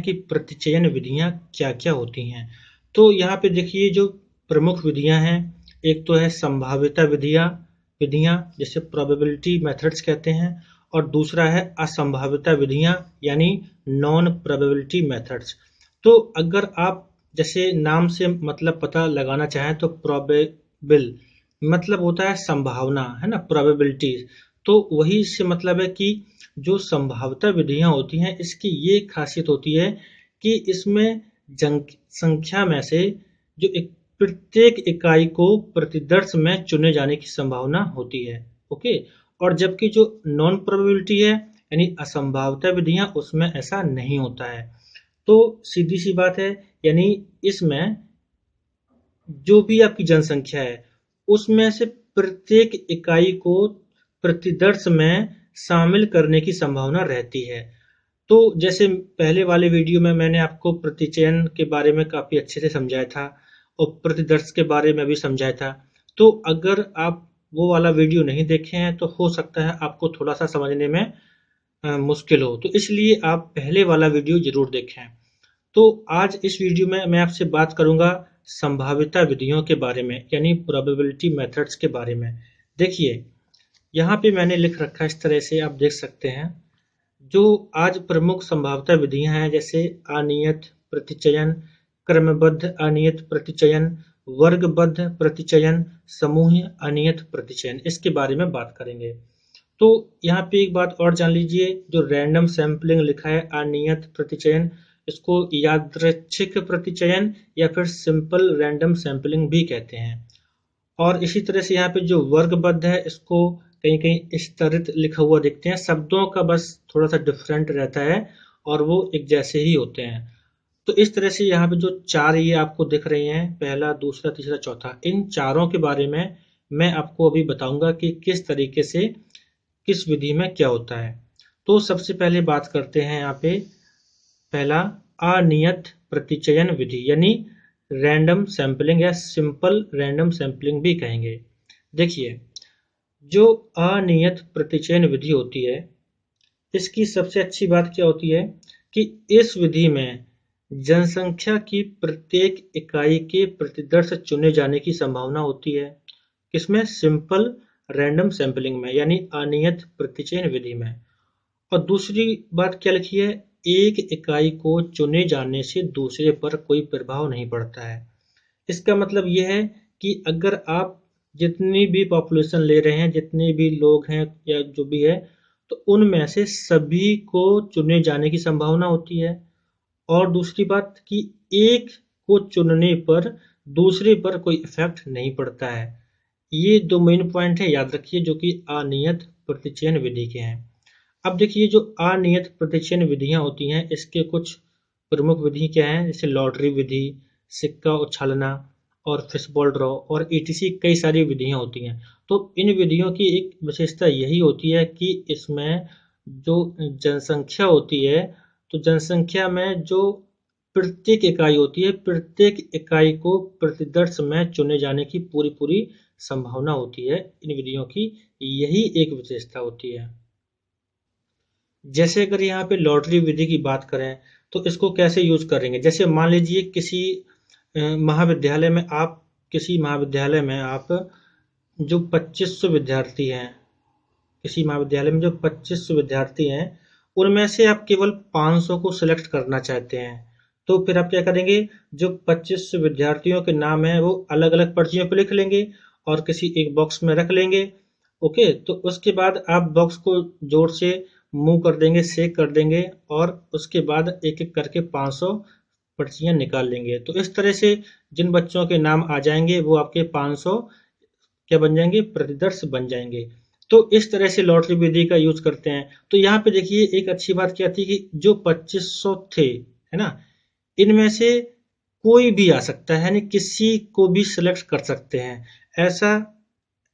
कि प्रतिचयन विधियां क्या क्या होती हैं। तो यहाँ पे देखिए जो प्रमुख विधियां हैं, एक तो है संभाव्यता विधियां जैसे प्रोबेबिलिटी मेथड्स कहते हैं, और दूसरा है असंभाव्यता विधियां यानी नॉन प्रोबेबिलिटी मेथड्स। तो अगर आप जैसे नाम से मतलब पता लगाना चाहें तो प्रोबेबल मतलब होता है संभावना, है ना, प्रोबेबिलिटी। तो वही से मतलब है कि जो संभाव्यता विधियां होती हैं इसकी ये खासियत होती है कि इसमें संख्या में से जो एक प्रत्येक इकाई को प्रतिदर्श में चुने जाने की संभावना होती है। ओके। और जबकि जो नॉन प्रोबेबिलिटी है यानी असंभाव्यता विधियां, उसमें ऐसा नहीं होता है। तो सीधी सी बात है, यानी इसमें जो भी आपकी जनसंख्या है उसमें से प्रत्येक इकाई को प्रतिदर्श में शामिल करने की संभावना रहती है। तो जैसे पहले वाले वीडियो में मैंने आपको प्रतिचयन के बारे में काफी अच्छे से समझाया था और प्रतिदर्श के बारे में भी समझाया था। तो अगर आप वो वाला वीडियो नहीं देखे हैं तो हो सकता है आपको थोड़ा सा समझने में मुश्किल हो, तो इसलिए आप पहले वाला वीडियो जरूर देखें। तो आज इस वीडियो में मैं आपसे बात करूंगा संभाव्यता विधियों के बारे में यानी प्रोबेबिलिटी मेथड्स के बारे में। देखिए यहाँ पे मैंने लिख रखा है, इस तरह से आप देख सकते हैं। जो आज प्रमुख संभाव्यता विधियां हैं जैसे अनियत प्रतिचयन, क्रमबद्ध अनियत प्रतिचयन, वर्गबद्ध प्रतिचयन, समूह अनियत प्रतिचयन, इसके बारे में बात करेंगे। तो यहाँ पे एक बात और जान लीजिए, जो रैंडम सैंपलिंग लिखा है अनियत प्रतिचयन, इसको यादृच्छिक प्रतिचयन या फिर सिंपल रैंडम सैंपलिंग भी कहते हैं। और इसी तरह से यहाँ पे जो वर्गबद्ध है इसको कहीं कहीं स्तरित लिखा हुआ देखते हैं, शब्दों का बस थोड़ा सा डिफरेंट रहता है और वो एक जैसे ही होते हैं। तो इस तरह से यहाँ पे जो चार ये आपको दिख रहे हैं, पहला दूसरा तीसरा चौथा, इन चारों के बारे में मैं आपको अभी बताऊंगा कि किस तरीके से किस विधि में क्या होता है। तो सबसे पहले बात करते हैं यहाँ पे पहला अनियत प्रतिचयन विधि यानी रैंडम सैंपलिंग या सिंपल रैंडम सैंपलिंग भी कहेंगे। देखिए जो अनियत प्रतिचयन विधि होती है इसकी सबसे अच्छी बात क्या होती है कि इस विधि में जनसंख्या की प्रत्येक इकाई के प्रतिदर्श चुने जाने की संभावना होती है। किसमें? सिंपल रैंडम सैंपलिंग में यानी अनियत प्रतिचयन विधि में। और दूसरी बात क्या लिखी है, एक इकाई को चुने जाने से दूसरे पर कोई प्रभाव नहीं पड़ता है। इसका मतलब यह है कि अगर आप जितनी भी पॉपुलेशन ले रहे हैं, जितने भी लोग हैं या जो भी है, तो उनमें से सभी को चुने जाने की संभावना होती है। और दूसरी बात कि एक को चुनने पर दूसरे पर कोई इफेक्ट नहीं पड़ता है। ये दो मेन पॉइंट है, याद रखिए, जो कि अनियत प्रतिचयन विधि के हैं। अब देखिए जो अनियत प्रतिचयन विधियां होती हैं इसके कुछ प्रमुख विधि क्या हैं, जैसे लॉटरी विधि, सिक्का उछालना और फिशबॉल ड्रॉ और ईटीसी कई सारी विधियां होती हैं। तो इन विधियों की एक विशेषता यही होती है कि इसमें जो जनसंख्या होती है, तो जनसंख्या में जो प्रत्येक इकाई होती है, प्रत्येक इकाई को प्रतिदर्श में चुने जाने की पूरी पूरी संभावना होती है। इन विधियों की यही एक विशेषता होती है। जैसे अगर यहाँ पे लॉटरी विधि की बात करें तो इसको कैसे यूज करेंगे, जैसे मान लीजिए किसी महाविद्यालय में आप जो 2500 विद्यार्थी हैं, किसी महाविद्यालय में जो 2500 विद्यार्थी हैं उनमें से आप केवल 500 को सिलेक्ट करना चाहते हैं। तो फिर आप क्या करेंगे, जो 2500 विद्यार्थियों के नाम है वो अलग अलग पर्चियों पर लिख लेंगे और किसी एक बॉक्स में रख लेंगे। ओके, तो उसके बाद आप बॉक्स को जोर से मूव कर देंगे, शेक कर देंगे और उसके बाद एक एक करके 500 पर्चियां निकाल लेंगे। तो इस तरह से जिन बच्चों के नाम आ जाएंगे वो आपके 500 क्या बन जाएंगे, प्रतिदर्श बन जाएंगे। तो इस तरह से लॉटरी विधि का यूज करते हैं। तो यहाँ पे देखिए एक अच्छी बात क्या थी कि जो 2500 थे, है ना, इनमें से कोई भी आ सकता है, यानी किसी को भी सिलेक्ट कर सकते हैं। ऐसा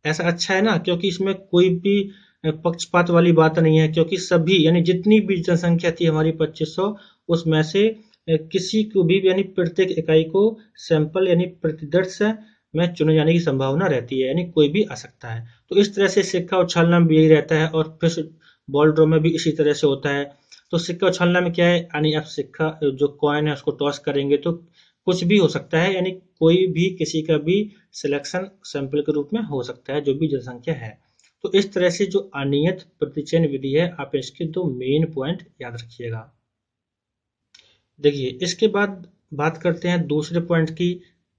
ऐसा अच्छा है ना, क्योंकि इसमें कोई भी पक्षपात वाली बात नहीं है, क्योंकि सभी यानी जितनी भी जनसंख्या थी हमारी 2500, उसमें से किसी को भी यानी प्रत्येक इकाई को सैंपल यानी प्रतिदर्श में चुने जाने की संभावना रहती है, यानी कोई भी आ सकता है। तो इस तरह से सिक्का उछालना भी यही रहता है और बॉल ड्रॉ में भी इसी तरह से होता है। तो सिक्का उछलना में क्या है, यानी आप सिक्का जो कॉइन है उसको टॉस करेंगे तो कुछ भी हो सकता है, यानी कोई भी किसी का भी सिलेक्शन सैंपल के रूप में हो सकता है जो भी जनसंख्या है। तो इस तरह से जो अनियत प्रतिचयन विधि है, आप इसके दो मेन पॉइंट याद रखिएगा। देखिए इसके बाद बात करते हैं दूसरे पॉइंट की,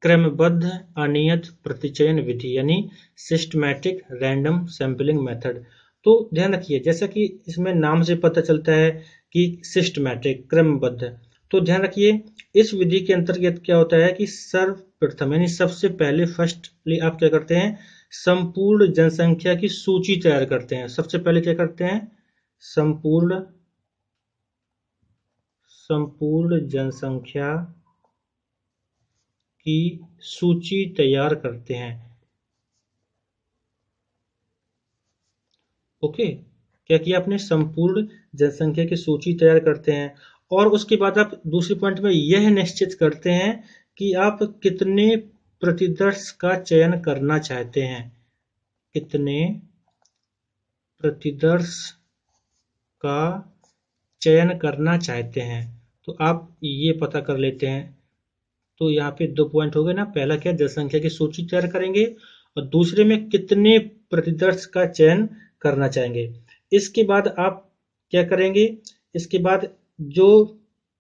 क्रमबद्ध अनियत प्रतिचयन विधि यानी सिस्टमैटिक रैंडम सैंपलिंग मेथड। तो ध्यान रखिए, जैसा कि इसमें नाम से पता चलता है कि सिस्टमैटिक क्रमबद्ध, तो ध्यान रखिए इस विधि के अंतर्गत क्या होता है कि सर्वप्रथम यानी सबसे पहले फर्स्टली आप क्या करते हैं, संपूर्ण जनसंख्या की सूची तैयार करते हैं। सबसे पहले क्या करते हैं, संपूर्ण जनसंख्या की सूची तैयार करते हैं। ओके, क्या किया आपने, संपूर्ण जनसंख्या की सूची तैयार करते हैं। और उसके बाद आप दूसरे पॉइंट में यह निश्चित करते हैं कि आप कितने प्रतिदर्श का चयन करना चाहते हैं, कितने प्रतिदर्श का चयन करना चाहते हैं। तो आप ये पता कर लेते हैं। तो यहाँ पे दो पॉइंट हो गए ना, पहला क्या, जनसंख्या की सूची तैयार करेंगे और दूसरे में कितने प्रतिदर्श का चयन करना चाहेंगे। इसके बाद आप क्या करेंगे, इसके बाद जो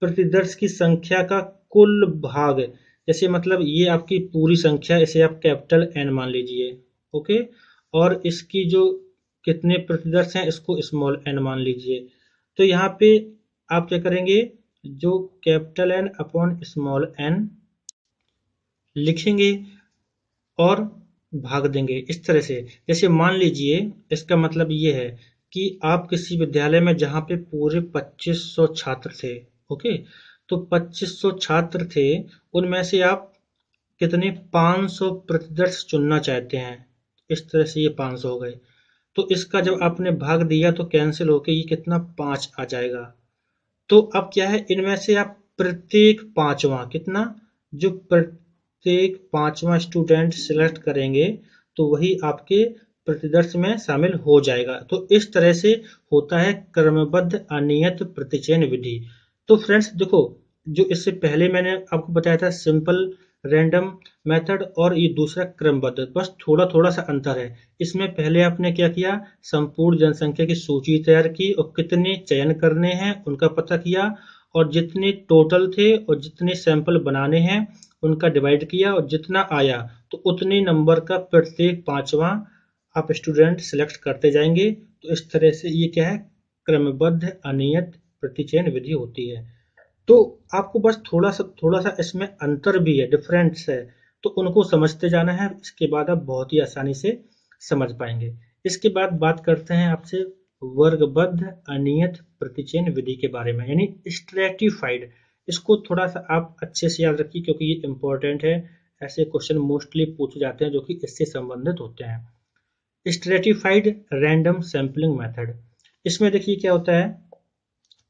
प्रतिदर्श की संख्या का कुल भाग, जैसे मतलब ये आपकी पूरी संख्या, इसे आप कैपिटल एन मान लीजिए। ओके, और इसकी जो कितने प्रतिदर्श हैं इसको स्मॉल एन मान लीजिए। तो यहाँ पे आप क्या करेंगे, जो capital N upon small N लिखेंगे और भाग देंगे इस तरह से। जैसे मान लीजिए इसका मतलब ये है कि आप किसी विद्यालय में जहाँ पे पूरे 2500 छात्र थे, ओके, तो 2500 छात्र थे, उनमें से आप कितने 500 प्रतिदर्श चुनना चाहते हैं। इस तरह से ये 500 हो गए। तो इसका जब आपने भाग दिया तो कैंसिल होके ये कितना 5 आ जाएगा। तो अब क्या है, इनमें से आप प्रत्येक पांचवा कितना, जो प्रत्येक पांचवा स्टूडेंट सिलेक्ट करेंगे तो वही आपके प्रतिदर्श में शामिल हो जाएगा। तो इस तरह से होता है क्रमबद्ध अनियत प्रतिचयन विधि। तो फ्रेंड्स देखो, जो इससे पहले मैंने आपको बताया था सिंपल रैंडम मेथड और ये दूसरा क्रमबद्ध, बस थोड़ा थोड़ा सा अंतर है। इसमें पहले आपने क्या किया, संपूर्ण जनसंख्या की सूची तैयार की और कितने चयन करने हैं उनका पता किया, और जितने टोटल थे और जितने सैंपल बनाने हैं उनका डिवाइड किया, और जितना आया तो उतने नंबर का प्रत्येक पांचवा आप स्टूडेंट सिलेक्ट करते जाएंगे। तो इस तरह से ये क्या है, क्रमबद्ध अनियत प्रतिचयन विधि होती है। तो आपको बस थोड़ा सा इसमें अंतर भी है, डिफरेंस है, तो उनको समझते जाना है। इसके बाद आप बहुत ही आसानी से समझ पाएंगे। इसके बाद बात करते हैं आपसे वर्गबद्ध अनियत प्रतिचयन विधि के बारे में, यानी स्ट्रेटिफाइड। इसको थोड़ा सा आप अच्छे से याद रखिए क्योंकि ये इंपॉर्टेंट है। ऐसे क्वेश्चन मोस्टली पूछे जाते हैं जो कि इससे संबंधित होते हैं। स्ट्रेटिफाइड रैंडम सैंपलिंग मेथड, इसमें देखिए क्या होता है,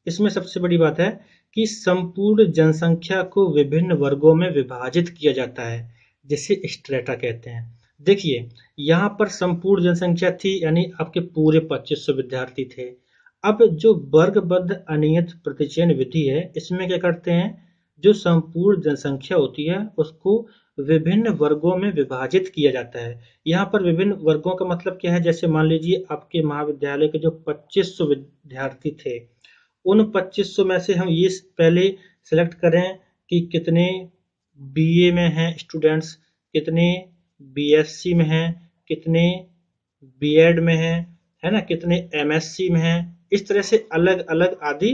इसमें सबसे बड़ी बात है कि संपूर्ण जनसंख्या को विभिन्न वर्गों में विभाजित किया जाता है, जिसे स्ट्रेटा कहते हैं। देखिए यहाँ पर संपूर्ण जनसंख्या थी, यानी आपके पूरे 2500 विद्यार्थी थे। अब जो वर्गबद्ध अनियत प्रतिचयन विधि है, इसमें क्या करते हैं, जो संपूर्ण जनसंख्या होती है उसको विभिन्न वर्गों में विभाजित किया जाता है। यहाँ पर विभिन्न वर्गों का मतलब क्या है, जैसे मान लीजिए आपके महाविद्यालय के जो 2500 विद्यार्थी थे, उन 2500 में से हम ये पहले सेलेक्ट करें कि कितने बीए में हैं स्टूडेंट्स, कितने बीएससी में हैं, कितने बीएड में हैं, है ना, कितने एमएससी में हैं। इस तरह से अलग अलग आदि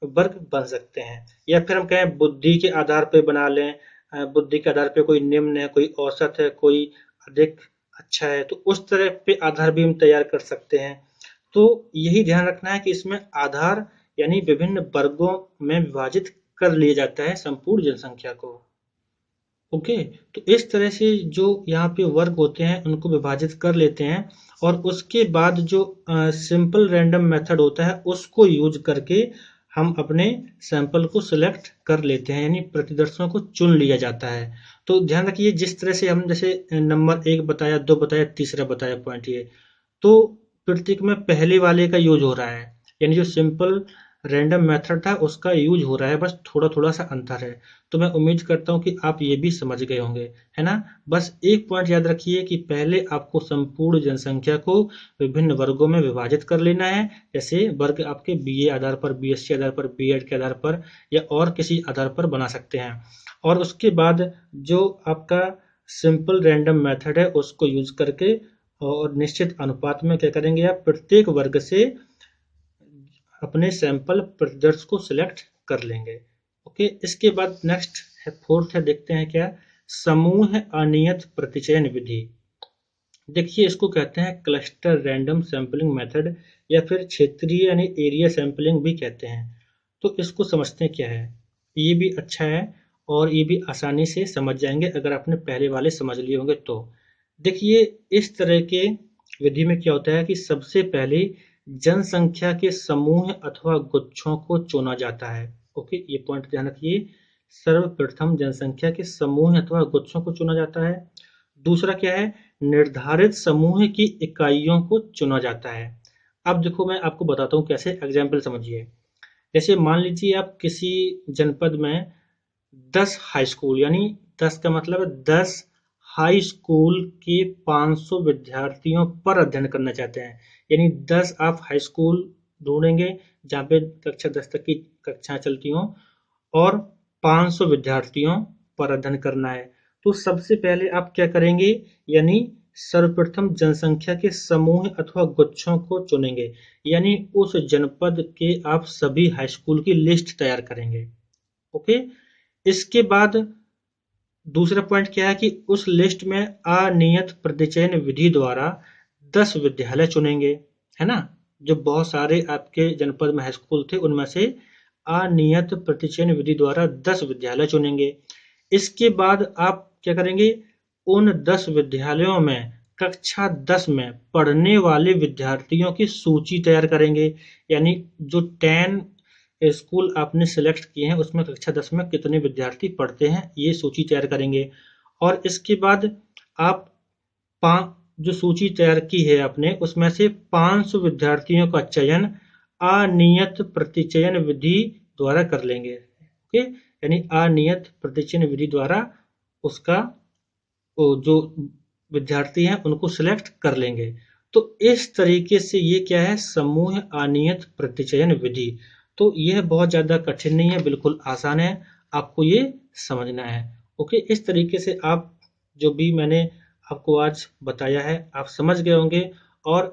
वर्ग बन सकते हैं। या फिर हम कहें बुद्धि के आधार पर बना लें, बुद्धि के आधार पर कोई निम्न है, कोई औसत है, कोई अधिक अच्छा है, तो उस तरह पे आधार भी हम तैयार कर सकते हैं। तो यही ध्यान रखना है कि इसमें आधार यानी विभिन्न वर्गों में विभाजित कर लिया जाता है संपूर्ण जनसंख्या को। ओके, तो इस तरह से जो यहाँ पे वर्ग होते हैं उनको विभाजित कर लेते हैं, और उसके बाद जो सिंपल रैंडम मेथड होता है उसको यूज करके हम अपने सैंपल को सिलेक्ट कर लेते हैं, यानी प्रतिदर्शों को चुन लिया जाता है। तो ध्यान रखिए, जिस तरह से हम जैसे नंबर 1 बताया, 2 बताया, तीसरा बताया पॉइंट ये, तो प्रतीक में पहले वाले का यूज हो रहा है, यानी जो सिंपल रैंडम मेथड था उसका यूज हो रहा है, बस थोड़ा थोड़ा सा अंतर है। तो मैं उम्मीद करता हूं कि आप ये भी समझ गए होंगे, है ना। बस एक पॉइंट याद रखिए कि पहले आपको संपूर्ण जनसंख्या को विभिन्न वर्गों में विभाजित कर लेना है। जैसे वर्ग आपके बीए आधार पर, बीएससी आधार पर, बीएड के आधार पर या और किसी आधार पर बना सकते हैं। और उसके बाद जो आपका सिंपल रैंडम मेथड है उसको यूज करके और निश्चित अनुपात में क्या करेंगे, आप प्रत्येक वर्ग से अपने सैंपल प्रतिदर्श को सिलेक्ट कर लेंगे। ओके, इसके बाद नेक्स्ट है, फोर्थ है, देखते हैं क्या, समूह अनियत प्रतिचयन विधि। देखिए इसको कहते हैं क्लस्टर रैंडम सैंपलिंग मेथड या फिर क्षेत्रीय यानी एरिया सैंपलिंग भी कहते हैं। तो इसको समझते हैं क्या है। ये भी अच्छा है और ये भी आसानी से समझ जाएंगे अगर आपने पहले वाले समझ लिए होंगे तो। देखिए इस तरह के विधि में क्या होता है कि सबसे पहले जनसंख्या के समूह अथवा गुच्छों को चुना जाता है। ओके, ये पॉइंट ध्यान रखिए, सर्वप्रथम जनसंख्या के समूह अथवा गुच्छों को चुना जाता है। दूसरा क्या है, निर्धारित समूह की इकाइयों को चुना जाता है। अब देखो मैं आपको बताता हूँ कैसे, एग्जाम्पल समझिए। जैसे मान लीजिए आप किसी जनपद में 10 हाई स्कूल, यानी 10 का मतलब है 10 हाई स्कूल के 500 विद्यार्थियों पर अध्ययन करना चाहते हैं। यानी 10 आप हाई स्कूल ढूंढेंगे जहाँ पे कक्षा 10 तक की कक्षाएं चलती हों और 500 विद्यार्थियों पर अध्ययन करना है। तो सबसे पहले आप क्या करेंगे, यानी सर्वप्रथम जनसंख्या के समूह अथवा गुच्छों को चुनेंगे, यानी उस जनपद के आप सभी हाई स्कूल की लिस्ट तैयार करेंगे। ओके, इसके बाद दूसरा पॉइंट क्या है कि उस लिस्ट में अनियत प्रतिचयन विधि द्वारा 10 विद्यालय चुनेंगे, है ना। जो बहुत सारे आपके जनपद में हाई स्कूल थे उनमें से अनियत प्रतिचयन विधि द्वारा 10 विद्यालय चुनेंगे। इसके बाद आप क्या करेंगे, उन 10 विद्यालयों में कक्षा 10 में पढ़ने वाले विद्यार्थियों की सूची तैयार करेंगे। यानी जो 10 स्कूल आपने सिलेक्ट किए हैं उसमें कक्षा 10 में कितने विद्यार्थी पढ़ते हैं ये सूची तैयार करेंगे। और इसके बाद आप जो सूची तैयार की है आपने उसमें से 500 विद्यार्थियों का चयन अनियत प्रतिचयन विधि द्वारा कर लेंगे। ओके, यानी अनियत प्रतिचयन विधि द्वारा उसका जो विद्यार्थी हैं उनको सिलेक्ट कर लेंगे। तो इस तरीके से ये क्या है, समूह अनियत प्रतिचयन विधि। तो यह बहुत ज्यादा कठिन नहीं है, बिल्कुल आसान है, आपको ये समझना है। ओके, इस तरीके से आप जो भी मैंने आपको आज बताया है आप समझ गए होंगे। और